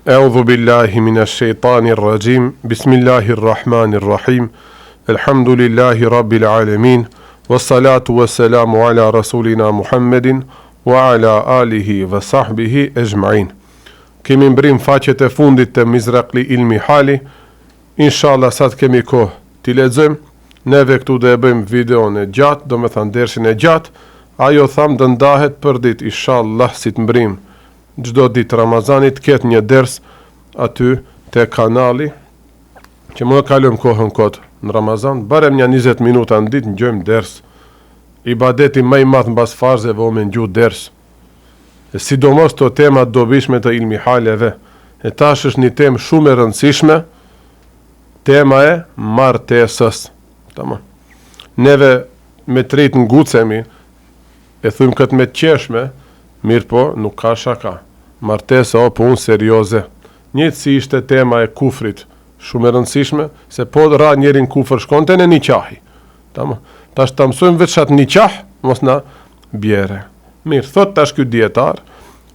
A'udhu billahi minash shaitanir rajim. Bismillahirrahmanirrahim. Alhamdulillahi rabbil alamin. Wassalatu wassalamu ala rasulina Muhammedin wa ala alihi wa sahbihi ejma'in. Kemi mbrim faqet e fundit të Mizraqli ilmi hali. Inshallah sa të kemi kohë t'i lexojmë. Neve këtu do e bëjmë videon e gjatë, do me thënë dershin e gjatë. Ajo tham dë ndahet për ditë, inshallah si të mbrim çdo ditë Ramazanit ketë një ders aty te kanali që më kalojm kohën kot në Ramazan, barem një 20 minuta në ditë ngjojmë ders. Ibadeti më i madh mbas farzeve o me ngju ders. E sidomos to tema të dobishme të ilmi haleve. E tash është një temë shumë e rëndësishme, tema e martesës. Tamam. Neve me tret ngucemi, e thujmë këtë me qeshme, mirë po, nuk ka shaka. Martesa o punë serioze. Njëtë si ishte tema e kufrit, shumë e rëndësishme, se po ra njerin kufër shkonte në një qahi. Tash të mësojmë veç atë një qah, mos na bjere. Mirë, thot tash ky dietar,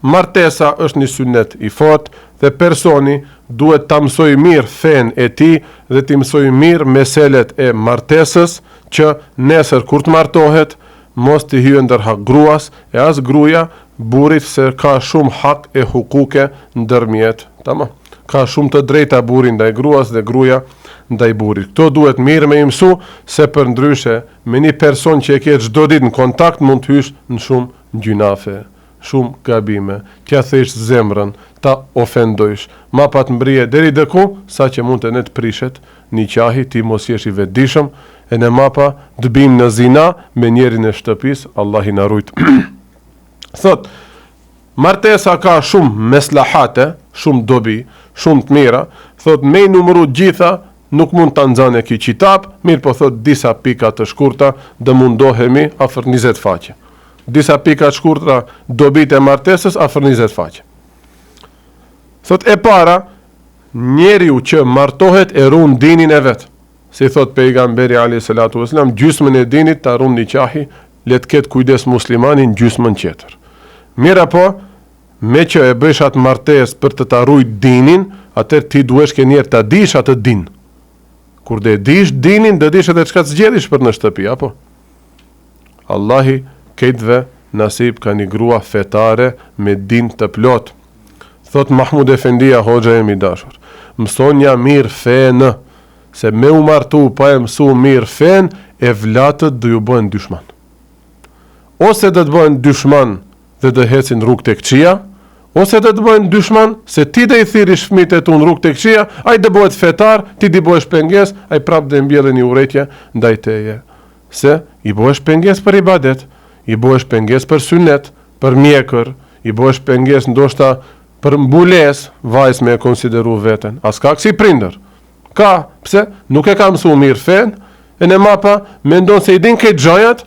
martesa është një sunet i fort, dhe personi duhet të mësoj mirë fen e ti, dhe të mësoj mirë meselet e martesës, që nesër kur të martohet, mos të hyjë ndër hak gruas, e as gruaja burrit, se ka shumë hak e hukuke ndërmjet. Tamam. Ka shumë të drejta burri ndaj gruas dhe gruaja ndaj burrit. Kto duhet mirë me mësu, se për ndryshe me një person që e ke çdo ditë në kontakt mund të hysh në shumë gjunafe, shumë gabime, t'ja thesh zemrën, ta ofendojsh, ma pa të mbrije deri diku sa që mund të ne të prishet një qahi, ti mos jesh i vetëdijshëm, e në mapa të bim në zina me njerin e shtëpis, Allah i na rujt. Thot, martesa ka shumë meslahate, shumë dobi, shumë të mira, thot, me i numëru gjitha, nuk mund të nxane ki qitap, mirë po thot, disa pika të shkurta, dhe mundohemi afër 20 faqe. Disa pika të shkurta dobit e martesës, afër 20 faqe. Thot, e para, njeriu që martohet e ruan dinin e vetë. Si thot pejgamberi a.s. gjysmën e dinit të arun një qahi, let ketë kujdes muslimanin gjysmën tjetër. Mira po, me që e bësh atë martes për të arrujt dinin, atër ti duesh ke njerë të dish atë din. Kur dhe dish dinin, dhe dish edhe qka të zgjedish për në shtëpi, apo? Allahi kejtve nasib ka një grua fetare me din të plot. Thot Mahmud Efendia, hoxha e mi dashur, mësonja mirë fenë, se me u martu pa e mësu mirë fen, e vlatët dhe ju bëhen dyshman. Ose dhe të bëhen dyshman dhe dhe hecin rrug të këqia, ose dhe të bëhen dyshman se ti dhe i thirish fmit e tu në rrug të këqia, a i dhe bëhet fetar, ti dhe bëhesh penges, a i prap dhe mbjellë një uretje ndaj teje. Se i bëhesh penges për ibadet, i bëhesh penges për synet, për mjekër, i bëhesh penges ndoshta për mbules, vajs me e konsideru veten. As ka kësi prinder. Ka, pse, nuk e ka mësu mirë fen, e në mapa, me ndonë se i din këtë gjajat,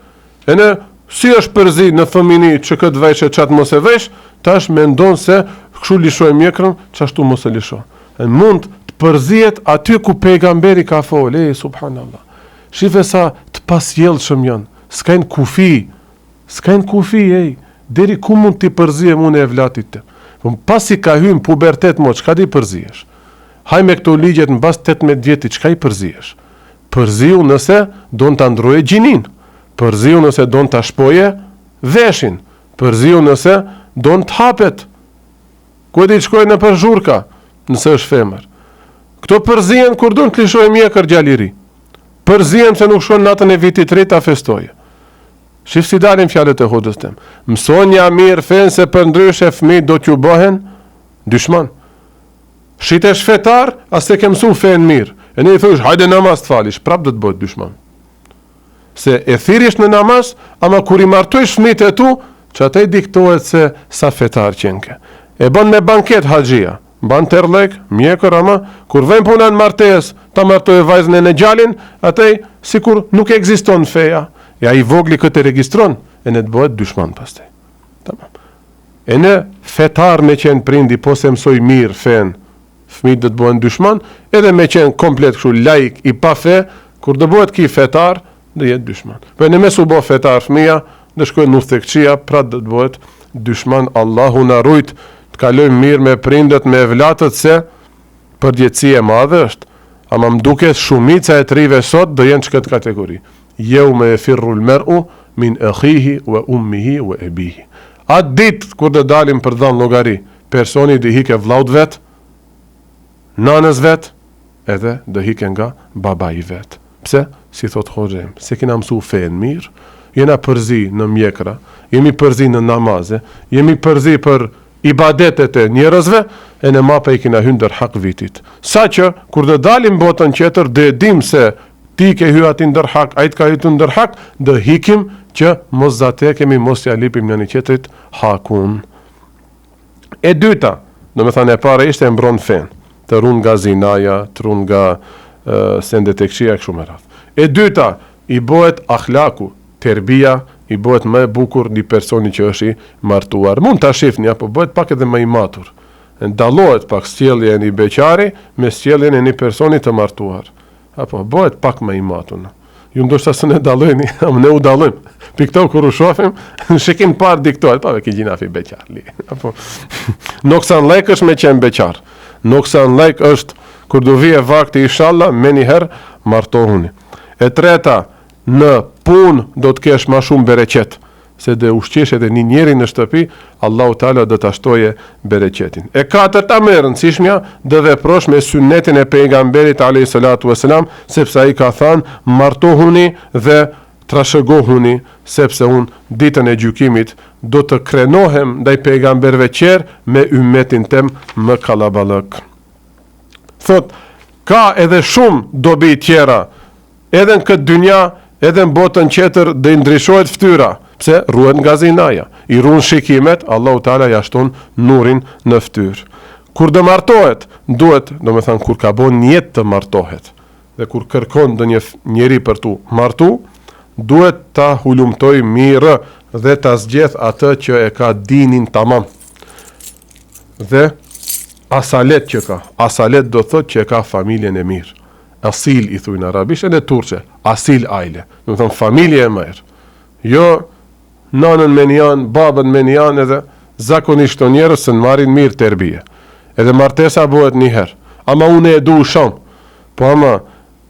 e në si është përzi në fëmini që këtë veqe qatë mos e vesh, tash me ndonë se këshu lishoj mjekrën, qashtu mos e lishoj. E mund të përzijet aty ku pejgamberi ka fol, subhanallah. Shife sa të pasjellë shumë janë, s'kajnë kufi, deri ku mund t'i përzijem unë e vlatit të. Pasi ka hymë pubertet mo, qka di përzijesh? Haj me këto ligjet në bas 18 vjeti, qka i përzijesh? Përziu nëse do në të ndroje gjinin, përziu nëse do në të shpoje veshin, përziu nëse do në të hapet, ku e di qkoj në për zhurka, nëse është femër. Këto përzijen kur do në të lishoj mjekër gjalliri, përzijen se nuk shkon natën e vitit rrit a festoje. Shif si dalim fjallet e hodës tem. Mësonja mirë fen se për ndryshe fmi do t'ju bëhen dyshman. Shitesh fetar, as te ke mësu fen mirë. E ne i thush, hajde namaz të falish, prap do të bëhet dyshman. Se e thirish në namaz, ama kur i martojsh fmit e tu, që atë i diktohet se sa fetar qenke. E bën me banket haxhia, ban tërlek, mjekër, ama kur vën puna në martes, ta martoj vajzën e në gjalin, atë i sikur nuk ekziston feja. Ja i vogli këtë registron, e ne të bëhet dyshman pastaj. Tamam. E ne fetar me qenë prindi, po se mësoj mirë fen, fëmijët do të bëhen dyshman, edhe me qenë komplet kështu laik i pa fe, kur do bëhet ki fetar, do jetë dyshman. Po ne mes u bë fetar fëmia, do shkojnë në udhëheqësia, pra do të bëhet dyshman. Allahu na rujt të kalojmë mirë me prindët, me evlatët, se përgjegjësia e madhe është. Ama më duket shumica e të rive sot do jenë që këtë kategori. Yawma yafirru al-mar'u min akhihi wa ummihi wa abihi. Atë ditë kur do dalim për dhënë llogari, personi do hike vllaut vet, nanës vet, edhe do hike nga babai vet. Pse? Si thot Hoxhem, se kena mësu fen mirë, jena përzi në mjekra, jemi përzi në namaze, jemi përzi për ibadetet e njerëzve, e në mapa i kena hyndër hak vitit. Sa që, kur dhe dalim botën qeter, dhe dim se ti ke hy ati ndër hak, a i të ka hytu ndër hak, dhe hikim që mos zatekemi, mos ja lipim në një qetrit hakun. E dyta, do me thane e pare ishte e mbron fen, të run nga zinaja, të run nga sendet e këshia, këshu me rrath. E dyta, i bëhet akhlaku, terbia, i bëhet më e bukur një personi që është i martuar. Mund ta shifni, apo bëhet pak edhe më i matur. Ndallohet pak sjellja e një beqari me sjelljen e një personi të martuar. Apo bëhet pak më i matur. Ju ndoshta se ne dallojni, ne u dallojmë. Pikto kur u shohim, në shikim parë diktohet, pa ke gjinafi beqar. Apo noksan lek është me qenë beqar. Noksan lek është kur do vije vakti inshallah me një herë martohuni. E treta, në punë do të kesh ma shumë bereqet, se dhe ushqesh edhe një njeri në shtëpi, Allahu Teala do të ashtoje bereqetin. E katërta më e rëndësishmja, dhe veprosh me sunnetin e pejgamberit alayhi salatu vesselam, sepse ai ka thënë martohuni dhe trashëgohuni, sepse unë ditën e gjykimit do të krenohem ndaj pejgamberve qerë me ummetin tem më kallaballëk. Thot, ka edhe shumë dobi tjera, edhe në këtë dynja, edhe në botën qetër dhe ndryshohet ftyra, pse ruhet nga zinaja, i ruan shikimet, Allahu Teala ja shton nurin në fytyrë. Kur do martohet, duhet, do me thënë, kur ka bon njetë të martohet, dhe kur kërkon dhe një njeri për tu martu, duhet ta hulumtoj mirë dhe ta zgjeth atë që e ka dinin tamam. Dhe asalet që ka, asalet do thot që e ka familjen e mirë. Asil i thujnë arabisht e në turqe, asil aile, do të thonë familje e mirë. Jo nanën me njanë, babën me njanë, edhe zakonisht të njerës se në marin mirë terbije. Edhe martesa bëhet një herë, ama unë e du shumë, po ama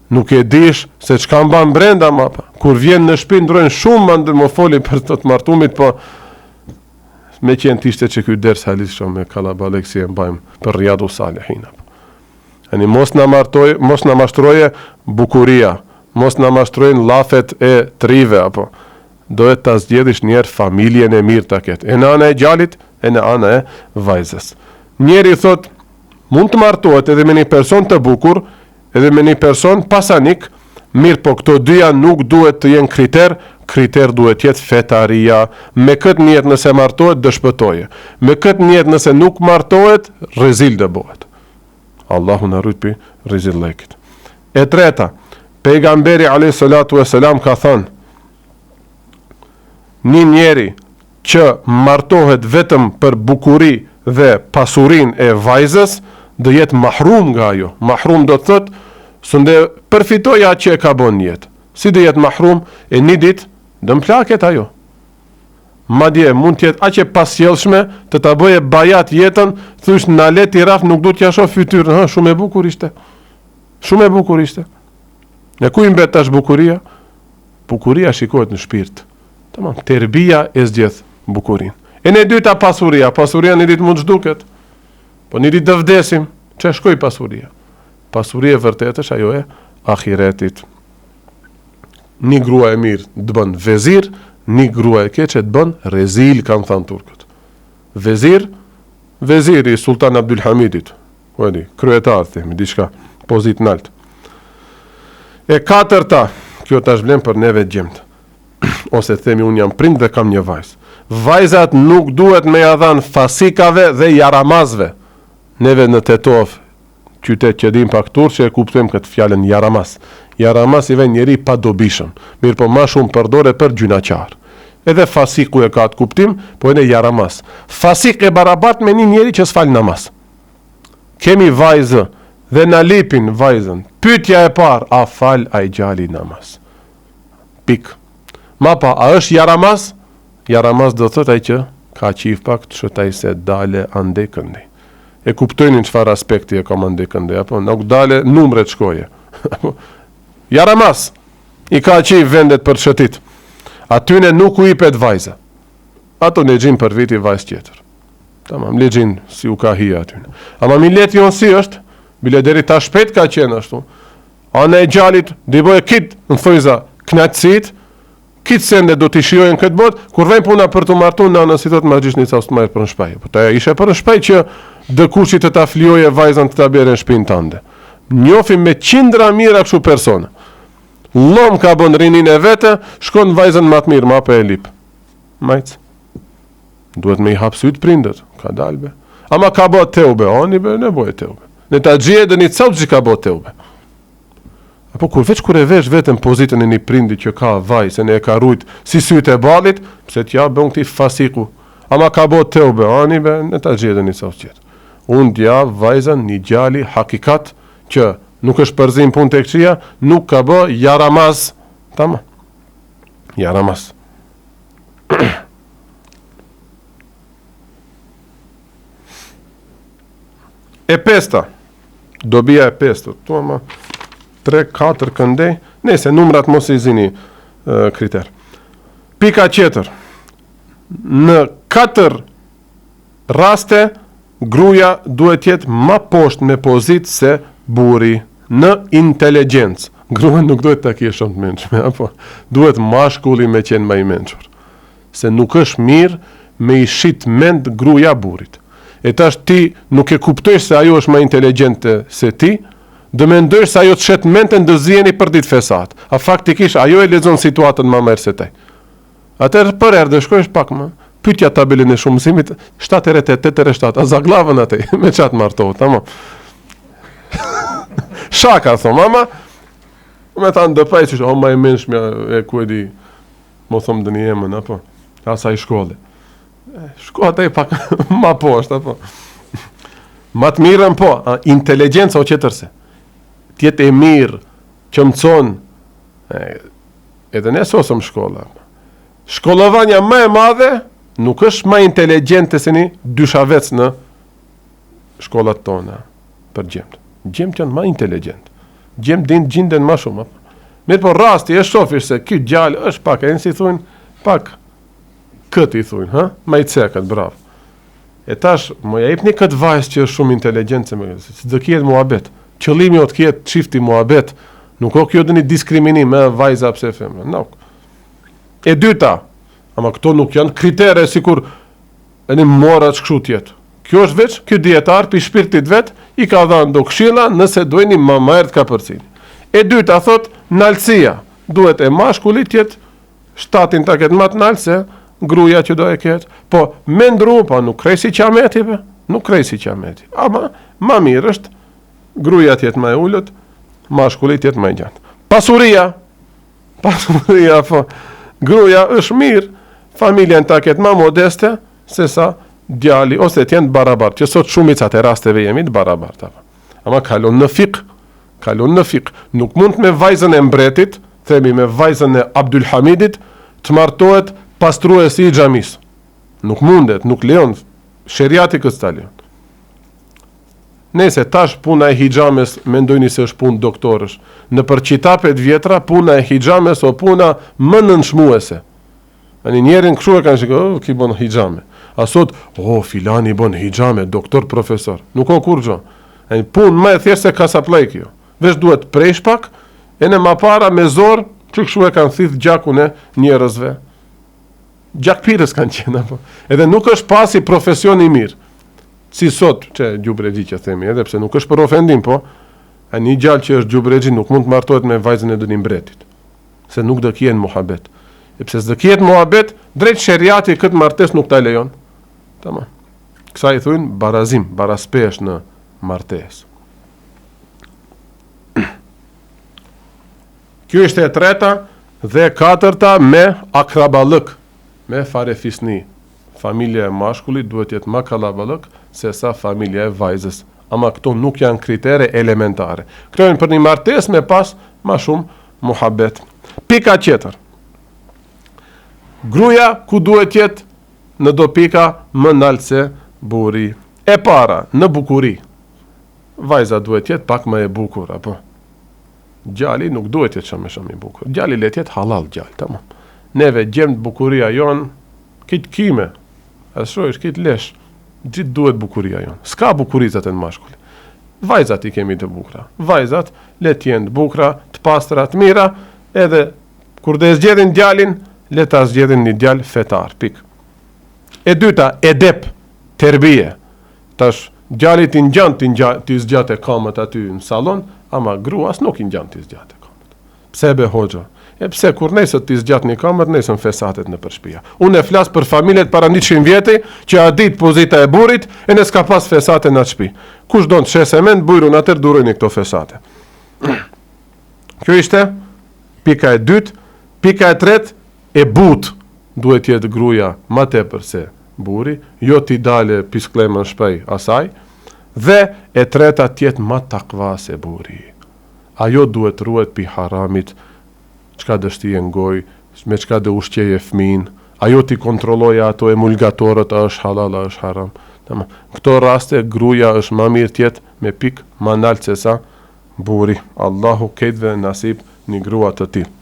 nuk e dish se çka mban brenda mapa. Kur vjen në shtëpi ndrojnë shumë mandë më foli për të martumit, po me qenë tishte që ky ders halis shumë me kalabalek si e mbajmë për Riyadu Salihin. Ani mos na mashtroje bukuria, mos na mashtrojnë lafet e trive, apo dohet ta zgjedhish njerë familjen e mirë ta ketë. E në ana e gjalit, e në ana e vajzës. Njeri thot, mund të martohet edhe me një person të bukur, edhe me një person pasanik, mirë po këto dyja nuk duhet të jenë kriter duhet jetë fetaria. Me këtë njetë nëse martohet, dëshpëtoje. Me këtë njetë nëse nuk martohet, rezil dë bëhet. Allahu në rujt për rizillekit. E treta, pejgamberi alayhi salatu vesselam ka thënë, një njeri që martohet vetëm për bukuri dhe pasurin e vajzës, dhe jetë mahrum nga ajo. Mahrum do të thëtë, së ndë përfitoj atë që e ka bon jetë. Si dhe jetë mahrum, e një dit, dhe mplaket ajo. Madje mund tjetë aqe pasjellshme të ta bëje bajat jetën, thysh në let i raf nuk du t'ja shoh fytyrën, shumë e bukur ishte. Shumë e bukur ishte. Në ku i mbet tash bukuria? Bukuria shikohet në shpirt. Tamam, terbia e zgjedh bukurin. E në dyta pasuria, pasuria një ditë mund zhduket. Po një ditë të vdesim, që shkoj pasuria? Pasuria vërtet është ajo e ahiretit. Një grua e mirë të bën vezir, një grua e keqe të bën rezil, kanë thënë turkët. Veziri Sultan Abdul Hamidit, kryetar, themi, diçka, pozit nalt. E katërta, kjo tash vlen për neve gjemt, ose themi unë jam prind dhe kam një vajzë. Vajzat nuk duhet me ja dhanë fasikave dhe jaramazve. Neve në Tetov, qytet që dim pak turq, që e kuptojmë këtë fjalën jaramaz. Jaramaz i ven njeri pa dobishëm, mirë po ma shumë përdore për gjunaqar. Edhe fasiku e ka të kuptim, po edhe jaramaz. Fasik e barabat me një njeri që s'fal namaz. Kemi vajzë dhe na lipin vajzën. Pyetja e parë, a fal a i gjali namaz? Pik. Ma pa, a është jaramaz? Jaramaz do thot ai që ka qif pak të shëtaj se dale ande këndi. E kuptojnë në çfarë aspekti e kam ande këndi, apo nuk dale numret shkoje. Jaramas i ka qif vendet për shëtit. Atyne nuk u ipet vajza. Ato legjin për viti vajz tjetër. Tamam, legjin si u ka hija atyne. Ama mileti jonë si është, bile deri ta shpet ka qenë ashtu. Ana e gjallit, diboj e kitë në thojza knatësit, kitë sende do t'i shiojnë këtë botë, kur vejnë puna për të martu në anën si të margjisht një ca së të marrë për në shpaj. Po ta ishe për në shpaj që dëkushit të ta flioje vajzën të ta bere në shpinë tënde. Njofim me qindra mira kështu persona. Lom ka bën rinin e vete, shkon vajzën më të mirë, ma për e lip. Majtë. Duhet me i hap syt prindet, ka dalbe. Ama ka bo teube, oni be, ne boj teube. Ne ta gjie dhe një cautë që ka bo teube. Apo kur e vesh vetëm pozitën e një prindi që ka vaj, se ne e ka rujt si syt e balit, pse t'ja bën këti fasiku. Ama ka bo teube, oni be, ne ta gjie dhe një cautë qëtë. Unë dja vajzën një gjali hakikat që nuk është përzim pun të këqia, nuk ka bo jaramaz. Tama. Jaramaz. E pesta, dobija e pesta, tu ama 3-4 këndej, nese, numrat mos i zini kriter. Pika qetër, në 4 raste, gruja duhet jetë ma poshtë me pozit se buri në inteligjencë. Gruja nuk duhet të kje shumë të menqme, apo duhet mashkulli me qenë ma i menqur. Se nuk është mirë me i shit mend gruja burit. E tash ti nuk e kuptojsh se ajo është më inteligjente se ti, do mendosh se ajo të shet mendën do ziheni për ditë fesat. A faktikisht ajo e lexon situatën më mirë se ti. Atëherë për herë do shkojsh pak më. Pyetja tabelën e shumësimit 7-8-7, a zaglavën atë me çat martohet, tamam. Shaka thon mama. Me thanë do pajç, o më e menshme e ku e di. Mo thom dëni emën apo asaj shkolle. Shko atë pak ma poshtë, apo. Ma të mirën po, inteligjenca o qëtërse. Tjetë e mirë, që mëcon, edhe ne sosëm shkolla. Shkollovanja më e madhe, nuk është ma inteligjente se një dyshavec në shkollat tona, për gjemt. Gjemt janë ma inteligjent. Gjemt din gjinden ma shumë. Mirë po rasti, e shofish se kjo gjallë është pak, e nësi thunë, pak, këtë i thunë, ha? Ma i cekët, bravo. E tash, më ja ipni këtë vajzë që është shumë inteligjent, se dhe kjetë muhabet. Qëllimi o të kjetë qifti muhabet, nuk o kjo dhe një diskriminim me vajza pse femre. Nuk. E dyta, ama këto nuk janë kritere si kur e një mora që këshu tjetë. Kjo është veç, kjo djetar për shpirtit vetë, i ka dhanë do këshilla nëse dojni ma majrët ka përcini. E dyta, thot, nalësia. Duhet e mashkullit tjetë, shtatin ta ketë matë nalëse, gruja që do e ketë, po me ndru, po nuk krej si qameti, nuk krej si qameti. Ama, ma mirë është, gruja tjetë ma e ullët, mashkullit tjetë ma e gjatë. Pasuria, po, gruja është mirë, familjen ta ketë ma modeste, se sa djali, ose tjenë barabar, që sot shumicat e rasteve jemi të barabar. Ama kalon në fik, nuk mund me vajzën e mbretit, themi me vajzën e Abdul Hamidit, të martohet pastruesi i xhamis. Nuk mundet, nuk lejon, sheriati këtë ta lejon. Nese, tash puna e hijames, mendojni se është punë doktorësh. Në për qitapet vjetra, puna e hijames o puna më nënshmuese. Ani njerin këshu e kanë shikë, ki bon hijame. A sot, filani bon hijame, doktor, profesor. Nuk o kur gjo. Ani punë më e thjesht se kasaplej kjo. Vesh duhet prejsh pak, e në ma para me zor, që këshu e kanë thith gjakun e njerëzve. Gjak pires kanë qenë, apo. Edhe nuk është pasi profesion i mirë. Si sot, që gjubregji që themi, edhe pse nuk është për ofendim, po, a një gjallë që është gjubregji nuk mund të martohet me vajzën e dënim mbretit. Se nuk dhe kjenë muhabet. E pse s'dhe kjetë muhabet, drejt sheriati këtë martes nuk ta lejon. Tama. Kësa i thujnë barazim, baraspesh në martes. Kjo ishte e treta dhe e katërta me akrabalëk. Me farefisni, familja e mashkullit duhet jetë ma kalabalëk se sa familja e vajzës. Ama këto nuk janë kritere elementare. Këto janë për një martes me pas ma shumë muhabet. Pika qetër. Gruja ku duhet jetë në do pika më naltë se burri. E para, në bukuri. Vajza duhet jetë pak më e bukur, apo? Djali nuk duhet jetë shumë i bukur. Djali le të jetë halal djalë, tamam. Neve gjemë bukuria jonë, kitë kime, as shojsh, kitë lesh, gjithë duhet bukuria jonë. S'ka bukurizat e në mashkulli. Vajzat i kemi të bukra. Vajzat le të jenë të bukra, të pastra, të mira, edhe kur dhe zgjedhin djalin, le ta zgjedhin një djalë fetar, pik. E dyta, edep, terbije. Tash, djalit i ngjan t'i zgjate kamët aty në salon, ama gruas nuk i ngjan t'i zgjate kamët. Pse be hoxha? E pse kur nesër t'i zgjat një kamët, nesër fesatet në përshpia. Unë e flas për familjet para 100 vjeti, që a dit pozita e burit, e ne s'ka pas fesate në atë shtëpi. Kush do të shese mend, bujrun atër durojnë këto fesate. Kjo ishte pika e dytë. Pika e tretë, e but duhet jetë gruaja më tepër se burri, jo t'i dale pisklemën shpej asaj, dhe e treta tjetë më takva se burri. Ajo duhet ruhet pi haramit, çka dështije në gojë, me çka dë ushqeje fëmin, ajo t'i kontrolloja ato emulgatorët, a është halal, a është haram. Në këto raste, gruaja është më mirë tjetë me pik më naltë se sa burri. Allahu ketëve nasib një grua të tillë.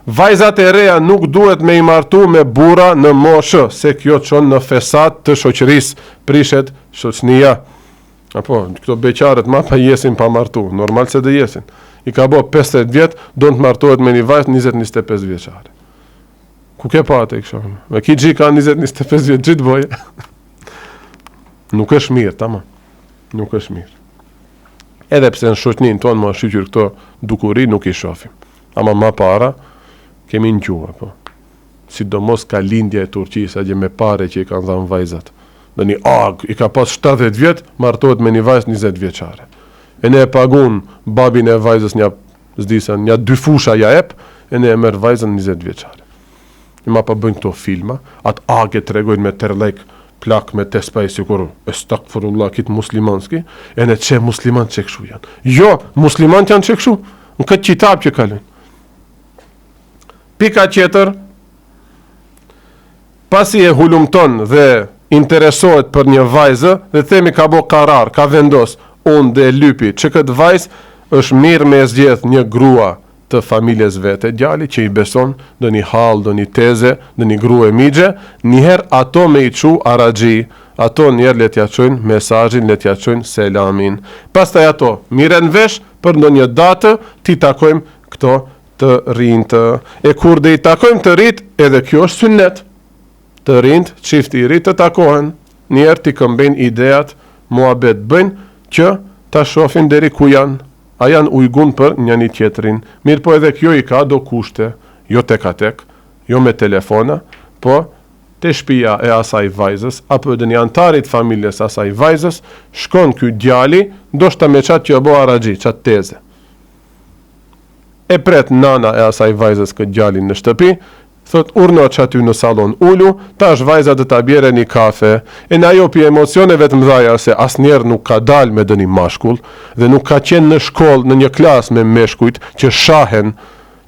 Vajzat e reja nuk duhet me i martu me burra në moshë, se kjo çon në fesat të shoqërisë, prishet shoqënia. Apo, këto beqarët ma pa jesin pa martu, normal se dhe jesin. I ka bo 50 vjet, do të martohet me një vajzë 20-25 vjeçare. Ku ke pa atë i kësha? Me ki gji ka 20-25 vjet, gjithë boje. Nuk është mirë, tamam. Nuk është mirë. Edhe pse në shoqnin tonë ma shqyqyr këto dukuri, nuk i shofim. Ama ma para, kemi në gjuha, po. Sidomos ka lindja e Turqisë, agje me pare që i kanë dhanë vajzat. Dhe një i ka pas 70 vjet, martohet me një vajzë 20 vjeçare. E ne e pagun babin e vajzës një 2 fusha ja ep, e ne e merë vajzën 20 vjeçare. I ma pa bëjnë këto filma, atë të regojnë me terlek, plak me tespej si kur estakfirullah kitë muslimanski, e ne që musliman që këshu janë. Jo, musliman janë që këshu, në këtë qitab që kalin. Pika tjetër, pasi e hulumton dhe interesohet për një vajzë, dhe themi ka bo karar, ka vendos, unë dhe lypi, që këtë vajzë është mirë me zgjedh një grua të familjes vete djali, që i beson dhe një hal, dhe një teze, dhe një grua e migje, njëherë ato me i qu aragji, ato njerë le t'ja qojnë mesazhin, le t'ja qojnë selamin. Pastaj ato, miren vesh për në një datë, ti takojmë këto të rinjtë. E kur dhe i takojmë të rinjtë, edhe kjo është sunnet. Të rinjtë, çifti i ri të takohen, njerë t'i këmbejnë ideat, muhabet bëjnë, që ta shofin deri ku janë, a janë ujgun për njëni tjetrin. Mirë po edhe kjo i ka do kushte, jo tek a tek, jo me telefona, po te shtëpia e asaj vajzës, apo edhe një antarit familjes asaj vajzës, shkon ky djali, ndoshta me qatë që e bo aragji, qatë teze. E pret nana e asaj vajzës këtë djalin në shtëpi, thot urno që aty në salon ulu, tash vajza dhe ta bjere një kafe, e në ajo pi emocioneve të mdhaja se as njerë nuk ka dal me dë një mashkull, dhe nuk ka qenë në shkollë në një klas me meshkujt që shahen,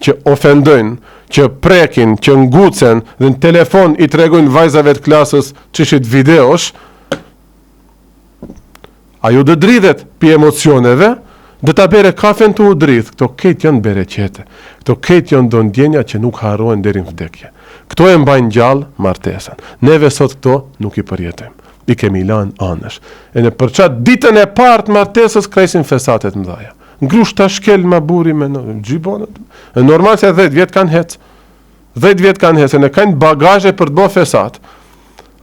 që ofendojnë, që prekin, që ngucen, dhe në telefon i tregojnë vajzave të klasës çishit videosh, ajo dhe dridhet pi emocioneve, dhe ta bere kafen të u dridh. Këto ketë janë bereqete. Këto ketë janë do ndjenja që nuk harrohen deri në vdekje. Këto e mbajnë gjallë martesën. Neve sot këto nuk i përjetojmë. I kemi lanë anësh. E në përçat ditën e partë martesës krejsin fesatet mdhaja. Ngrush ta shkel ma buri me në gjibonët. E normal se 10 vjetë kanë hecë. 10 vjetë kanë hecë. E në kanë bagazhe për të bo fesat.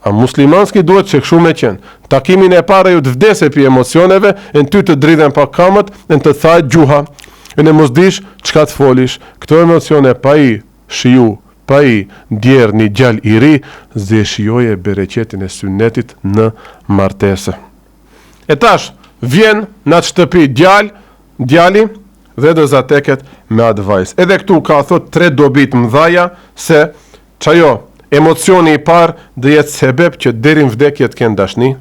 A muslimanski duhet që këshu me qenë. Takimin e pare ju të vdese pi emocioneve, e në ty të dridhen pa kamët, e në të thajt gjuha, e në mos dish qka të folish. Këto emocione pa i shiju, pa i djerë një gjall i ri, zë shijoje bereqetin e sunnetit në martese. E tash, vjen në atë shtëpi djali, dhe dhe zateket me atë vajzë. Edhe këtu ka thot 3 dobit mdhaja, se qajo, emocioni i parë dhe jetë sebeb që deri në vdekje të kënë dashni,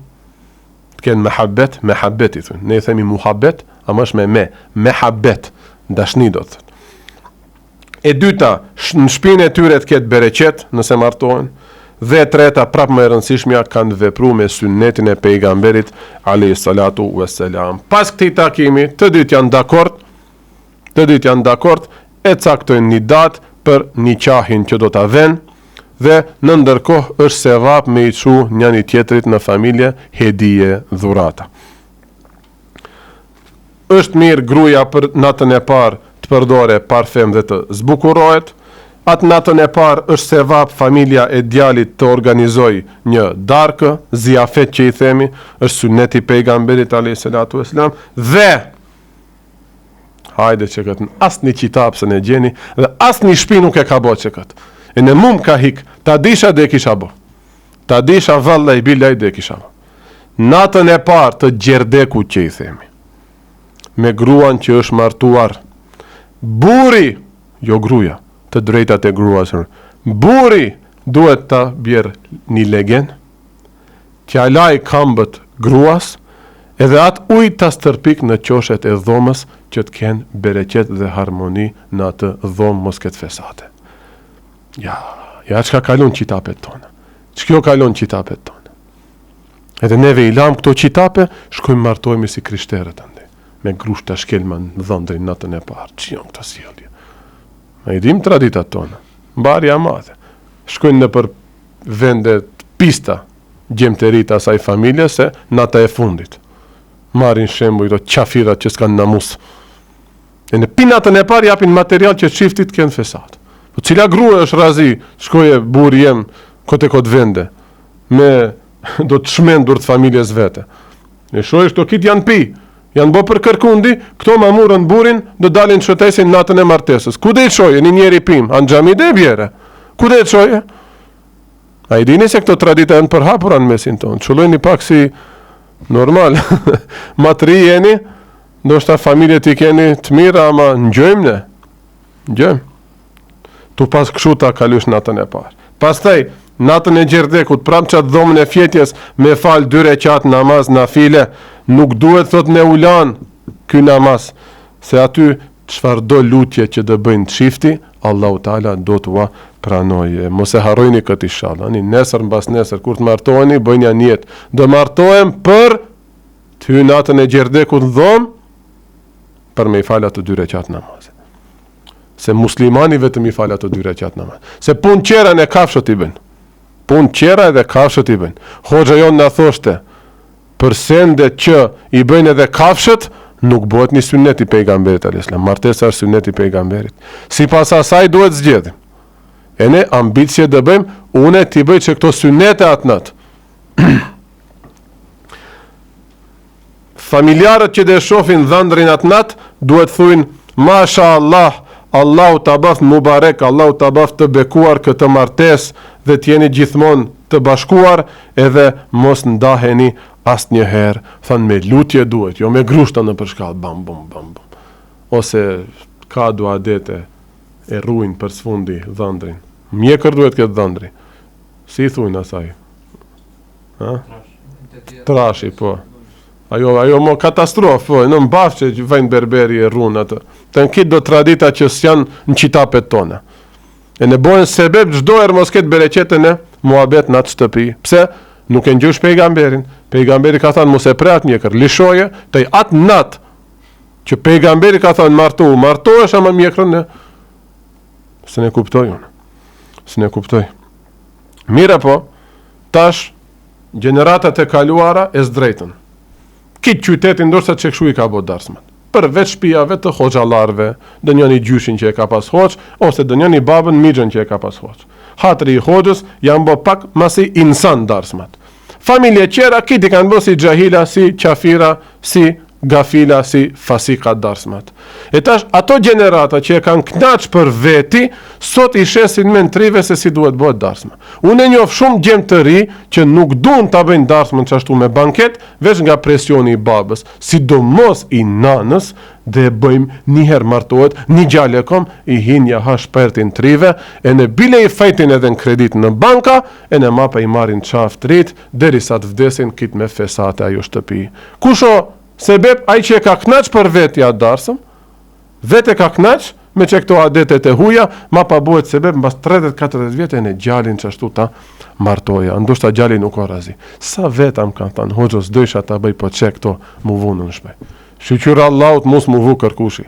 të kënë mehabet i thunë. Ne i themi muhabet, ama është me mehabet, dashni do të thëtë. E dyta, në shpinë e tyre të ketë bereqet, nëse martohen. Dhe e treta, prap më e rëndësishmja, kanë vepruar me sunnetin e pejgamberit alayhi salatu wassalam. Pas këtij takimi, të dytë janë dakord, e caktojnë një datë për nikahin që do ta vënë dhe në ndërkohë është sevap me i çu njëri tjetrit në familje hedije dhurata. Është mirë gruaja për natën e parë të përdore parfem dhe të zbukurohet. Atë natën e parë është sevap familja e djalit të organizoj një darkë, ziafet që i themi, është sunneti pejgamberit alayhi salatu wassalam, dhe hajde që këtë asë një qitab se ne gjeni, dhe asë një shpi nuk e ka bo që këtë. E në mum ka hik, ta disha dhe kisha bo. Ta disha valla i bilaj dhe kisha bo. Natën e parë të gjerdeku që i themi, me gruan që është martuar, buri, jo gruja, të drejtat e gruas, buri duhet ta bjerë një legen, t'ja laj kambët gruas, edhe atë ujë ta stërpik në qoshet e dhomës që të kenë bereqet dhe harmoni në atë dhomë mos këtë fesate. Ja çka kalon qitapet tona. Ç'kjo kalon qitapet tona. Edhe neve i lam këto qitape, shkojmë martojmë si krishterët ande, me grushta shkelma në dhëndrin natën e parë. Që janë këto sjellje? I dim traditat tona, mbarja madhe. Shkojnë në për vendet pista gjemterit asaj familje se nata e fundit. Marrin shembuj këto qafirat që s'kan namus. E në pinatën e parë japin material që çiftit kanë fesat. Po cila grua është razi, shkoje burri jem kote vende, me do të shmendur të familjes vete. E shohësh këto kit janë pi. Janë bo për kërkundi, këto ma murën burin, do dalin shëtesin natën e martesës. Ku dhe i qoje, një njeri pim, anë gjami dhe bjere. Ku dhe i qoje? A i dini se këto tradita janë përhapura në mesin tonë. Qullojni pak si normal. Ma të ri jeni, do shta familje t'i keni të mira, ama në gjojmë ne. Gjojmë. Tu pas këshuta kalush natën e parë. Pastaj, natën e gjerdekut, pram qatë dhomën e fjetjes, me falë 2 rekat namaz na file, nuk duhet thot ne ulan ky namaz, se aty çfarëdo lutje që do bëjnë çifti, Allahu Taala do t'ua pranojë. Mos e harrojni këtë inshallah. Nesër mbas nesër kur të martoheni, bëjnë një jetë. Do martohem për ty natën e gjerdekut dhom për me i fal ato 2 rekat namaz. Se muslimani vetëm i fal ato 2 rekat namaz. Se pun qera e kafshët i bën. Pun qera edhe kafshët i bën. Hoxha jon na thoshte, për sendet që i bëjnë edhe kafshët, nuk bëhet një sunnet i pejgamberit al-Islam. Martesa është sunnet i pejgamberit. Sipas asaj duhet zgjedhim. E ne ambicje dë bëjmë, une t'i bëj që këto sunnete atë natë. Familjarët që dhe shofin dhëndrin atë natë, duhet thujnë, Masha Allah, Allahu t'a baft mubarek, Allahu t'a baft të bekuar këtë martes dhe t'jeni gjithmonë të bashkuar, edhe mos ndaheni asë një herë, thënë me lutje duhet, jo me grushta në përshkallë, bam, bam, bam, bam. Ose ka duadete e ruin për sfundi dhëndrin. Mjekër duhet këtë dhëndri. Si i thujnë asaj? Ha? Trashi, po. Ajo mo katastrofë, po, në mbaf që vajnë berberi e runë atë. Të në kitë do tradita që s'janë në qitapet tona. E në bojnë sebeb gjdo erë mos ketë bereqetën e muabet në atë shtëpi. Pse? Nuk e ngjush pejgamberin. Pejgamberi ka thënë mos e prat mjekër, lishoje, të i atë natë që pejgamberi ka thënë martohesh ama mjekrën e se ne kuptoj unë. Se ne kuptoj. Mira po, tash generatat e kaluara e zdrejtën. Kitë qytetin ndoshta që këshu i ka bot darsmat. Përveç shtëpiave të hoxhallarëve, dë njëni gjyshin që e ka pas hoxh, ose dë njëni babën mixhën që e ka pas hoxh. Hatri i hoxhës janë bo pak masi insan darsmat. Familje qera, kiti kanë bo si gjahila, si qafira, si gafila, si fasika darsmat. E tash, ato generata që e kanë knaq për veti, sot i shesin me në trive se si duhet bëhet darsma. Unë e njof shumë gjemë të ri që nuk duhen të bëjnë darsmën që ashtu me banket, veç nga presioni i babës, sidomos i nanës, dhe bëjmë njëherë martohet, një gjallë e kom, i hinja ha shpertin trive, e në bile i fejtin edhe në kredit në banka, e në mapa i marin qaft rrit, deri sa të vdesin kit me fesate ajo shtëpi. Kusho, sebeb, ai që e ka knaq për vetja darsëm, vete ka knaq, me që këto adetet e huja, ma pa bëhet sebeb mbas 30-40 vjetë e në gjalin që ashtu ta martoja. Ndoshta gjali nuk o razi. Sa vetam kanë thënë, hoxhës dojsha ta bëj po që këto mu vunën shpej. Shqyra Allahut mos mu vu kërkushi.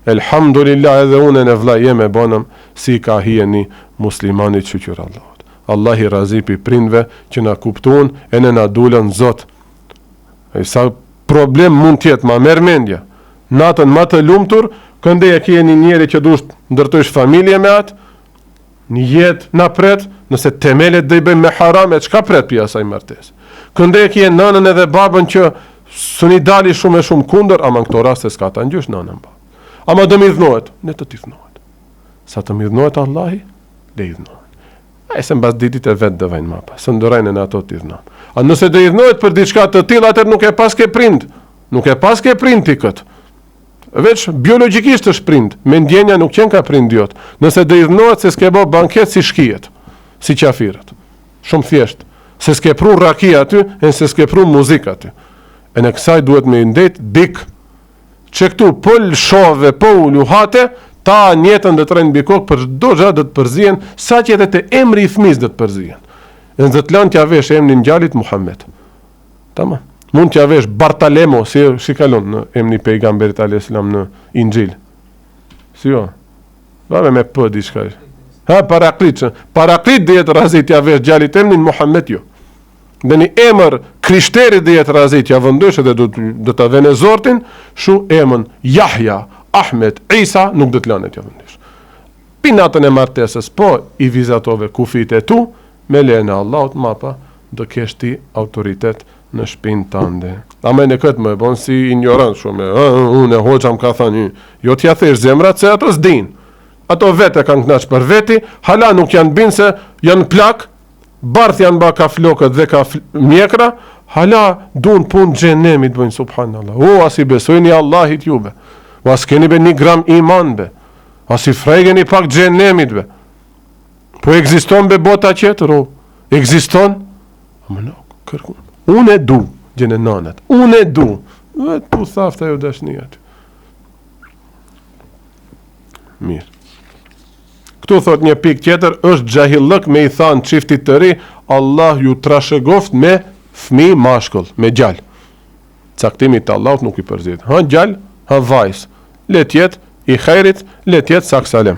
Elhamdulillah edhe unë në vla jeme bonëm si ka hieni muslimanit shqyra Allahut. Allah i razi pi prindve që na kuptun e në na dulën zot. E sa problem mund tjetë ma mërmendja. Natën ma të lumtur, kënde e kje një njeri që dusht ndërtojsh familje me atë, një jetë na pret, nëse temelet dhe i bëjmë me haram, e qka pret pja saj martes. Kënde e kje nanën edhe babën që së një dali shumë e shumë kunder, ama në këto raste s'ka ta njësh nanën babën. Ama do midhnohet, ne të t'idhnohet. Sa të midhnohet Allahi, le idhnohet. A e se mbas ditit e vetë dëvajnë mapa, së ndërajnë në ato t'idhnohet. A nëse do idhnohet për diçka të tillë, atër nuk e pas ke prind. Nuk e pas ke prind ti këtë. Veç biologikisht është prind, me ndjenja nuk qenë ka prind jot. Nëse do idhnohet se s'ke bo banket si shkijet, si qafirët. Shumë thjesht. Se s'ke pru rakia aty, e se s'ke pru muzika aty. E në kësaj duhet me ndet dik, që këtu pëll shove, po u luhate, ta njetën dhe të rejnë bikok për do gjatë dhe të përzien, sa që edhe të emri i fëmis dhe të përzien. E në zëtë lanë t'ja vesh emnin gjallit Muhammed. Tama. Mund t'ja vesh Bartalemo, si shikalon në emni pejgamberit a.s. në Injil. Si jo? Vame me për di shka. Ha, Paraklit. Paraklit dhe jetë razit t'ja vesh gjallit emnin Muhammed jo. Dhe një emër krishterit dhe jetë razit t'ja vëndëshë dhe do t'a vene zortin, shu emën Jahja, Ahmet, Isa, nuk dhe t'lanet t'ja vëndëshë. Pinatën e martesës, po i vizatove kufit e tu, me lene Allahut mapa, do keshti autoritet në shpinë tande. Ama në këtë më e bon si ignorant shumë, unë e hoxha më ka thënë, jo t'ja thesh zemrat se ato s'din. Ato vete kanë knaq për veti, hala nuk janë binë se janë plak, barth janë ba ka flokët dhe ka mjekra, hala dun pun xhenemit bëjnë subhanallah. O, as i besojni Allahit jube, o as keni be një gram iman be, as i frejgeni pak xhenemit be. Po ekziston be bota qetër, o, ekziston? Ama nuk, kërkun. Unë e du, gjenë nanët, unë e du, dhe tu thafta jo dashnijat. Mirë. Këtu thot një pik tjetër, është gjahillëk me i thanë qiftit të ri, Allah ju trashëgoft me fmi mashkull, me gjall. Caktimi të Allahut nuk i përzit. Ha gjall, ha vajs. Letjet i khejrit, letjet saksalem.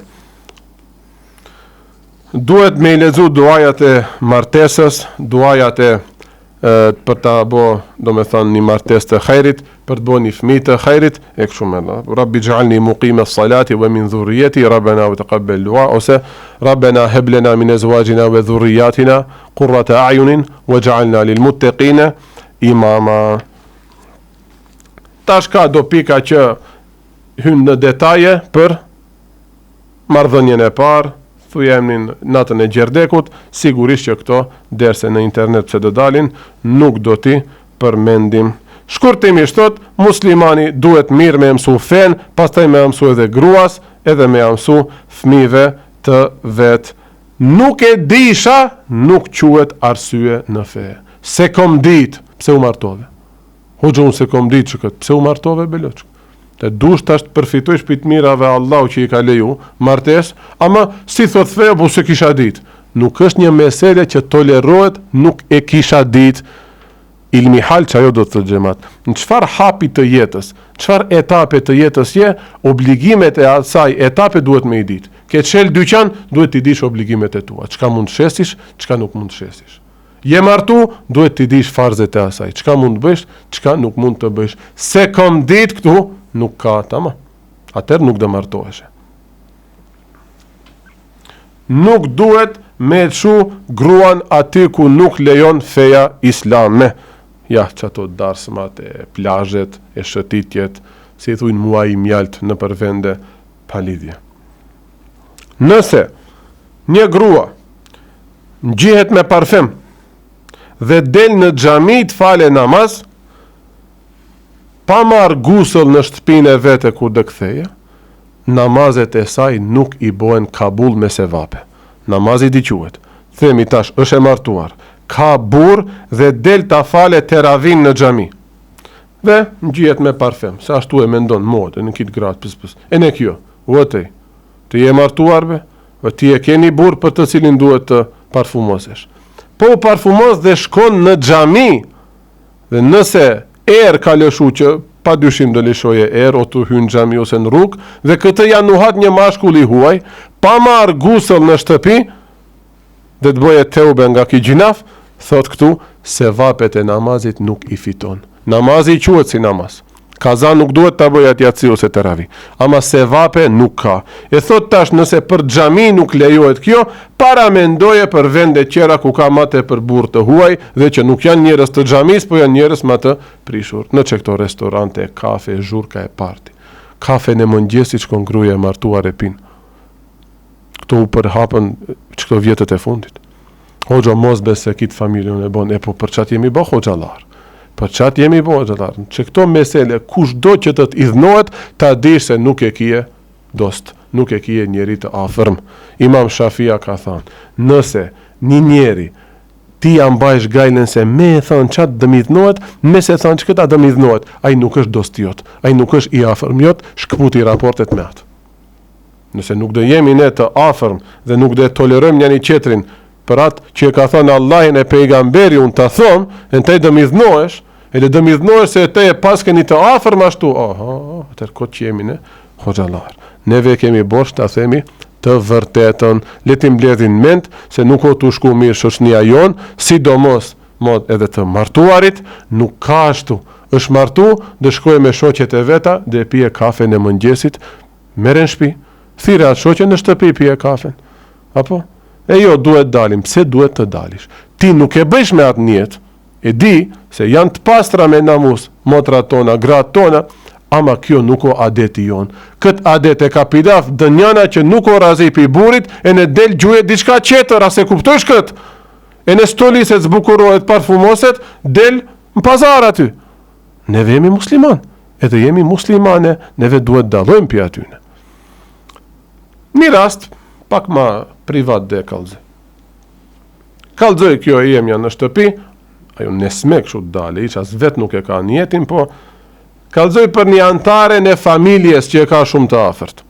Duhet me i lezu duajat e martesës, duajat e për ta bo, do me thënë, një martes të khejrit, për të bo një fmi të khejrit, e kështu me Allah. Rabbi gjallni muqime salati wa min dhurrijeti, Rabbena wa taqabbal dua, ose Rabbena heblena min ezwajina wa dhurrijatina, qurrata a'yunin, wa gjallna lil muttaqina imama. Tash ka do pika që hynë në detaje për marrëdhënien e parë, thuja emnin natën e gjerdekut, sigurisht që këto, derse në internet pëse do dalin, nuk do ti përmendim. Shkurtimisht thot, muslimani duhet mirë me mësu fen, pastaj me mësu edhe gruas, edhe me mësu fëmijëve të vetë. Nuk e disha, nuk quhet arsye në fe. Se kom dit, pse u martove? Hoxha unë se kom dit që këtë, pse u martove beloqë? Të dush të ashtë përfitoj shpit mirave Allah që i ka leju, martes, ama si thot thve, po se kisha dit. Nuk është një mesele që tolerohet, nuk e kisha dit. Ilmi hal që ajo do të gjemat. Në qfar hapi të jetës, qfar etape të jetës je, obligimet e asaj etape duhet me i dit. Ke qel dyqan, duhet t'i dish obligimet e tua. Qka mund të shesish, qka nuk mund të shesish. Je martu, duhet t'i dish farzet e asaj. Qka mund të bësh, qka nuk mund të bësh. Se kom dit këtu, nuk ka tama. Atër nuk dhe martoheshe. Nuk duhet me shu gruan aty ku nuk lejon feja islame. Ja, që ato darsmat e plazhet, e shëtitjet, si i thujnë muaj i mjalt në përvende palidhje. Nëse një grua ngjihet me parfem dhe del në xhami të fale namaz, pa marr gusëll në shtëpinë e vete ku dë ktheje, namazet e saj nuk i bohen kabul me sevape. Namazi di quhet. Themi tash, është e martuar, ka burr dhe del ta fale teravin në xhami. Dhe ngjihet me parfem, se ashtu e mendon modë, në kitë gratë pës. E ne kjo, votej, Të je martuarve, ti e keni burr për të cilin duhet të parfumosesh. Po parfumos dhe shkon në xhami, dhe nëse ka lëshu që pa dyshim do lëshoje o të hynë në xhami ose në rrugë, dhe këtë janë nuhat një mashkull i huaj, pa marrë gusëll në shtëpi, dhe të bëje teube nga ki gjinaf, thot këtu, se vapet e namazit nuk i fiton. Namazi i quhet si namaz. Kaza nuk duhet të bëjë atjaci ose të ravi. Ama se vape nuk ka. E thot tash nëse për xhami nuk lejohet kjo, para mendoje për vende qera ku ka mate për burr të huaj dhe që nuk janë njerëz të xhamis, po janë njerëz më të prishur. Në këto restorante, kafe, zhurka e parti. Kafe në mëngjesit shkon gruaja e martuar e pin. Këto u përhapën çdo vjetët e fundit. Hoxha mos bese kit familjen e bon, po për çat jemi bë hoxhallar. Për qatë jemi bo gjëllarën, që këto mesele, kush do që të idhnohet, ta dish se nuk e kije dost, nuk e kije njeri të afërm. Imam Shafia ka thënë, nëse një njeri ti ambajsh gajlen se me e thënë qatë dëmidhnohet, me se thënë që këta dëmidhnohet, ai nuk është dost jot, ai nuk është i afërm jot, shkëputi raportet me atë. Nëse nuk do jemi ne të afërm dhe nuk do tolerojmë njëri tjetrin për atë që e ka thënë Allahin e pejgamberi unë të thonë, e në te dëmidhnohesh, e le dëmidhnohesh se te e pas keni të afërm ashtu, atër kot që jemi ne, hoxhallar. Neve kemi bosh të themi të vërtetën, le ti mbledhin mend se nuk o të shku mirë shoqënia jon, sidomos mod edhe të martuarit, nuk ka ashtu. Është martu, dhe shkoj me shoqet e veta, dhe pije kafe në mëngjesit, merren shtëpi, thirrë atë shoqen në shtëpi pije kafen. Apo? E jo, duhet dalim. Pse duhet të dalish? Ti nuk e bëjsh me atë njetë, e di se janë të pastra me namus, motrat tona, gratë tona, ama kjo nuk o adeti jonë. Këtë adet e ka pidaf dënjana që nuk o razi pi burit, e në del gjuje diçka qetër, a se kuptojsh këtë? E në stoliset, zbukurohet, parfumoset, del në pazar aty. Neve jemi musliman, edhe jemi muslimane, neve duhet dalojmë pi atyne. Një rast, pak ma privat dhe kalzë. Kalzëj kjo e jemja në shtëpi, ajo nesme kështu dale, që as vet nuk e ka njetin, po kalzëj për një antare në familjes që e ka shumë të afërt.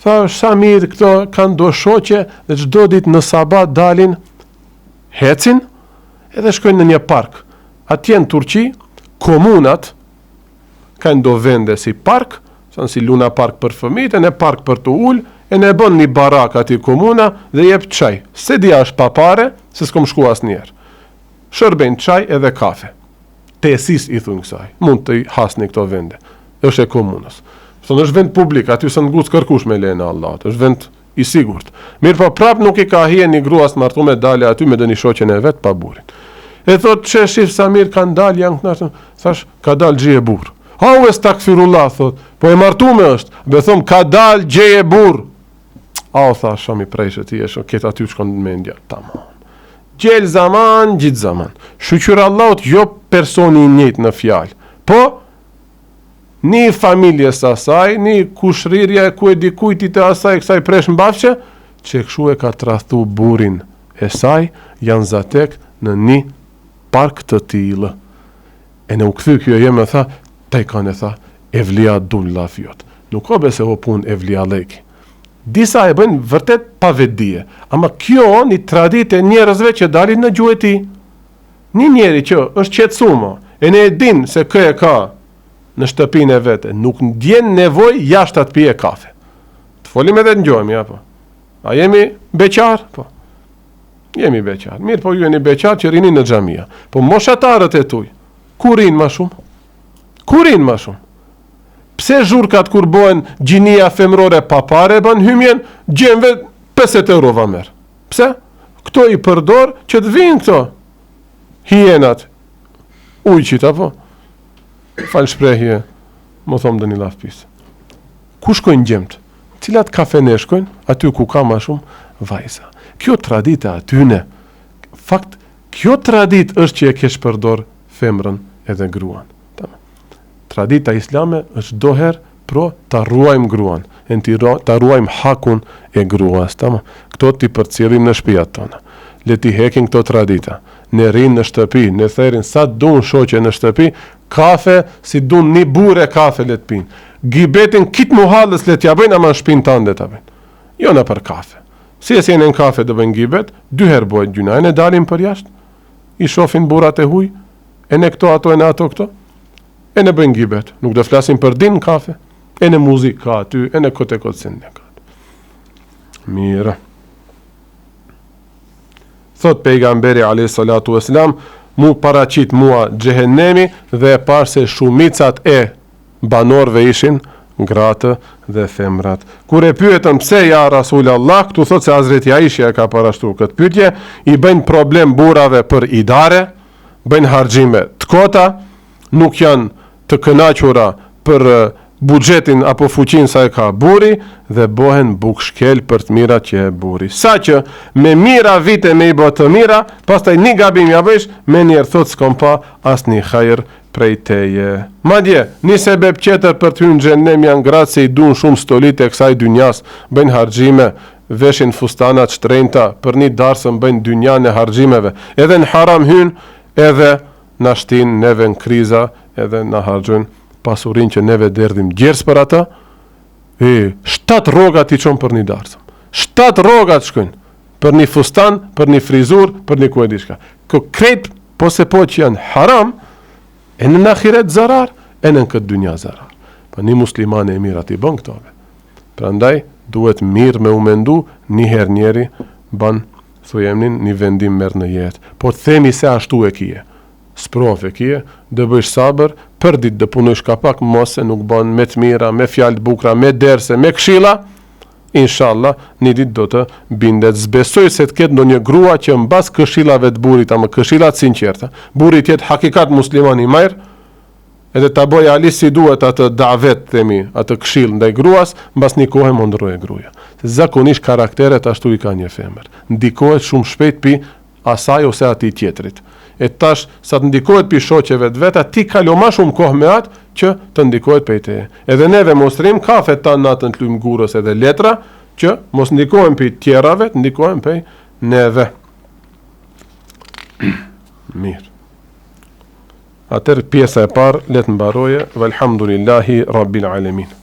Tha, sa mirë këto kanë do shoqe dhe çdo ditë në sabat dalin, hecin, edhe shkojnë në një park. Atje në Turqi, komunat kanë do vende si park, si Luna Park për fëmijët, e në park për të ullë, e ne bën një barak ati komuna dhe jep çaj. Se dia është pa pare, se s'kom shku asnjëherë. Shërben çaj edhe kafe. Tesis i thunë kësaj. Mund të hasni këto vende. Është e komunës. Thonë është vend publik, aty s'në nguc kërkush me lejen e Allahut. Është vend i sigurt. Mirë, po prap nuk i ka hije një grua të martuar dale aty me dëni shoqen e vet pa burrin. E thot shef sa mirë kanë dalë janë këtu. Thash, ka dalë xhi e burr. Au estakfirullah, thot. Po e martume është. Be thom ka dalë xhi e burr. A o tha, shumë i prejshë ti e shumë, këtë aty shkon në mendja, tamam. Gjel zaman, gjithë zaman. Shqyqyra Allahut, jo personi njët në fjalë, po, një familjes asaj, një kushrirja ku e dikujtit e asaj, kësaj presh mbafqe, që këshu e ka trathu burin e saj, janë zatek në një park të tillë. E në u këthy kjo jeme tha, taj kanë e tha, evlia dun la fjot. Nuk o bese o pun evlia leki. Disa e bëjnë vërtet pa vetdije, ama kjo një tradit e njerëzve që dalin në gjuhë e ti. Një njeri që është qetësuar, e ne e din se kë e ka në shtëpinë e vete, nuk ndjen nevojë jashtë atë pije kafe. Të folim edhe të ngjohemi apo. A jemi beqar? Po. Jemi beqar. Mirë, po ju jeni beqar që rini në xhamia. Po moshatarët e tuj, ku rinë më shumë? Ku rinë më shumë? Pse zhurkat kur bohen gjinia femrore pa pare bën hymjen, gjemve 50 euro va merr. Pse? Këto i përdor që të vinë këto hienat. Ujqit apo? Fal shprehje, më thom dëni laf pis. Ku shkojnë gjemt? Cilat kafene shkojnë? Aty ku ka më shumë vajza. Kjo tradita atyne. Fakt, kjo tradit është që e kesh përdor femrën edhe gruan. Tradita islame është doher pro ta ruajmë gruan, ta ruajmë hakun e gruas, tamam. Këto ti përcjellim në shtëpiat tona. le ti hekin këto tradita. Ne rinë në shtëpi, ne therin sa dun shoqe në shtëpi, kafe si dun një bure kafe le të pinë. Gibetin kit muhallës le t'ja bëjnë ama në shpinë tande ta bëjnë. Jo në për kafe. Si e si në kafe dhe bëjnë gibet, 2 herë bëjnë gjuna, e ne dalim për jashtë, i shofin burat e huj, e ne këto ato, e ne ato këto, e ne bëjnë gibet. Nuk do flasim për din në kafe, e ne muzik ka aty, e ne kote sin në ka. Mira. Thot pejgamberi alayhi salatu vesselam, mu paraqit mua xhehenemi dhe e parë se shumicat e banorëve ishin gratë dhe femrat. Kur e pyetën pse ja Rasulullah, këtu thot se Hazreti Aisha ka parashtuar këtë pyetje, i bëjnë problem burrave për idare, bëjnë harxhime të kota, nuk janë të kënaqura për buxhetin apo fuqinë sa e ka burri dhe bohen bukshkel për të mirat që e burri. Sa që me mira vite me i bë të mira, pastaj një gabim ja bësh, me njerë thot s'kom pa asnjë hajër prej teje. Madje, një sebeb tjetër për të hyrë në xhenem janë gratë se i duan shumë stolit e kësaj dynjas, bëjnë harxhime, veshin fustanat shtrenjta, për një darsëm bëjnë dynjan e harxhimeve. Edhe në haram hyn, edhe na shtin neve në kriza, edhe na harxhojnë pasurin që neve derdhim gjerës për ata, 7 rogat i qonë për një darsëm. 7 rogat shkojnë, për një fustan, për një frizur, për një kuedishka. Krejt, po se po që janë haram, e në ahiret zarar, e në këtë dynja zarar. Pa një muslimane e mirë ati bën këtove. Pra ndaj, duhet mirë me u mendu, një her njeri, ban, thujemnin, një vendim merë në jetë. Po të themi se ashtu e kije. Sprov e kije, dhe bëjsh sabër, për ditë dhe punojsh ka pak, mos se nuk ban me të mira, me fjalë të bukra, me derse, me këshilla, inshallah, një ditë do të bindet. Zbesoj se të ketë ndonjë grua që mbas këshillave të burrit, ama këshillat sinqerta, burri tjetë hakikat musliman i majrë, edhe ta bëj ali si duhet atë davet, themi, atë këshill ndaj gruas, mbas një kohë mondroje gruaja. Zakonisht karakteret ashtu i ka një femër. Ndikohet shumë shpejt pi asaj ose atij tjetrit. E tash, sa të ndikohet për shoqeve të veta, ti kalo ma shumë kohë me atë që të ndikohet për te. Edhe neve mostrim, kafe ta natën të lumë gurës edhe letra, që mos ndikohen për tjerave, të ndikohen për neve. Mirë. Atër pjesa e parë, letë mbaroje, velhamdulillahi rabbil alemin.